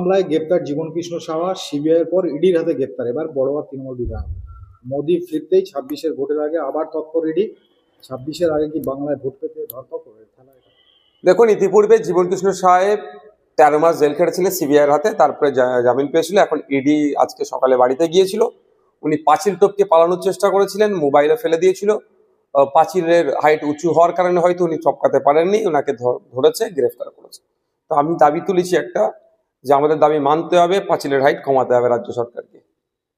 মামলায় গ্রেপ্তার জীবন কৃষ্ণ সাহা, সিবিআইয়ের পর ইডির হাতে গ্রেপ্তার এবার বড়োয়া তৃণমূল বিধায়ক। মোদি ফিরতেই 26-এর ভোটের আগে আবার তৎপর ইডি। 26-এর আগে কি বাংলায় ভোট পেতে ধরপাকড় খেলা এটা? দেখুন, ইতিপূর্বে জীবনকৃষ্ণ সাহেব 13 মাস জেল খেটেছিলেন সিবিআইয়ের হাতে, তারপরে জামিন পেয়েছিল। এখন ইডি আজকে সকালে বাড়িতে গিয়েছিল। উনি পাঁচিল টপকে পালানোর চেষ্টা করেছিলেন, মোবাইলে ফেলে দিয়েছিল। পাঁচিলের হাইট উঁচু হওয়ার কারণে হয়তো উনি টপকাতে পারেননি, ওনাকে ধরেছে, গ্রেফতার করেছে। তো আমি দাবি তুলেছি একটা, যে আমাদের দাবি মানতে হবে, পাঁচিলের হাইট কমাতে হবে রাজ্য সরকারকে।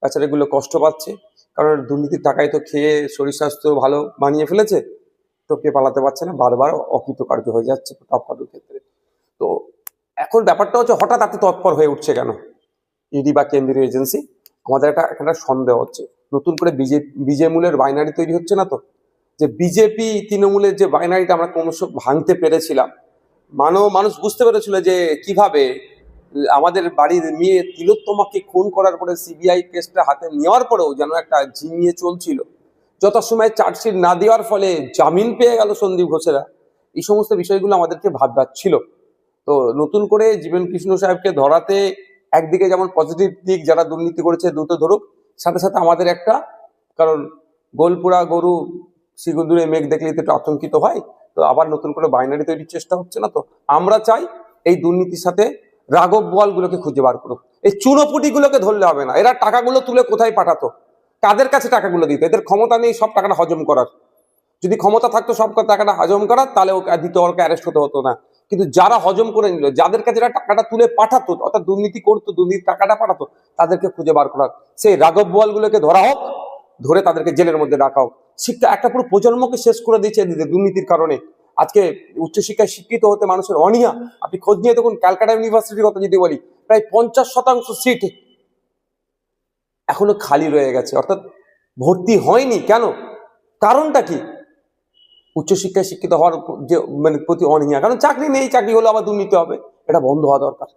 তাছাড়া এগুলো কষ্ট পাচ্ছে, কারণ দুর্নীতির টাকায় তো খেয়ে শরীর স্বাস্থ্য ভালো বানিয়ে ফেলেছে, টপকে পালাতে পারছে না, বারবার অকৃতকার্য হয়ে যাচ্ছে টপকানোর ক্ষেত্রে। তো এখন ব্যাপারটা হচ্ছে, হঠাৎ এত তৎপর হয়ে উঠছে কেন ইডি বা কেন্দ্রীয় এজেন্সি? আমাদের একটা সন্দেহ হচ্ছে, নতুন করে বিজেমূলের বাইনারি তৈরি হচ্ছে না তো? যে বিজেপি তৃণমূলের যে বাইনারিটা আমরা ক্রমশ ভাঙতে পেরেছিলাম, মানুষ বুঝতে পেরেছিল যে কিভাবে আমাদের বাড়ির মেয়ে তিলোত্তমাকে খুন করার পরে সিবিআই কেসটা হাতে নেওয়ার পরেও যেন একটা ঝিমিয়ে চলছিল। যত সময় চার্জশিট না দেওয়ার ফলে জামিন পেয়ে গেল সন্দীপ ঘোষেরা, এই সমস্ত বিষয়গুলো আমাদেরকে ভাবছিল। তো নতুন করে জীবন কৃষ্ণ সাহেবকে ধরাতে একদিকে যেমন পজিটিভ দিক, যারা দুর্নীতি করেছে দ্রুত ধরুক, সাথে সাথে আমাদের একটা, কারণ গোলপুরা গরু শিগুদুরে মেঘ দেখলেই তো একটু আতঙ্কিত হয়। তো আবার নতুন করে বাইনারি তৈরির চেষ্টা হচ্ছে না তো? আমরা চাই এই দুর্নীতির সাথে রাঘব বোয়ালগুলোকে খুঁজে বার করুক। এই চুনোপুটিগুলোকে ধরলে হবে না। এরা টাকাগুলো তুলে কোথায় পাঠাতো, কাদের কাছে টাকাগুলো দিত? এদের ক্ষমতা নেই সব টাকাটা হজম করার। যদি ক্ষমতা থাকতো সব টাকাটা হজম করার, তাহলে ওকে দিতে, ওকে অ্যারেস্ট হতে হতো না। কিন্তু যারা হজম করে নিল, যাদের কাছে টাকাটা তুলে পাঠাতো, অর্থাৎ দুর্নীতি করতো, দুর্নীতির টাকাটা পাঠাতো, তাদেরকে খুঁজে বার করা। সেই রাঘব বোয়ালগুলোকে ধরা হোক, ধরে তাদেরকে জেলের মধ্যে রাখা হোক। শিক্ষা একটা পুরো প্রজন্মকে শেষ করে দিয়েছে দুর্নীতির কারণে। আজকে উচ্চশিক্ষায় শিক্ষিত হতে মানুষের অনীহা। আপনি খোঁজ নিয়ে দেখুন, ক্যালকাটা ইউনিভার্সিটির কথা যদি বলি, প্রায় 50% সিট এখনো খালি রয়ে গেছে, অর্থাৎ ভর্তি হয়নি। কেন? কারণটা কি? উচ্চশিক্ষায় শিক্ষিত হওয়ার যে প্রতি অনীহা। কারণ চাকরি নেই, চাকরি হলে আবার দুর্নীতি হবে। এটা বন্ধ হওয়া দরকার।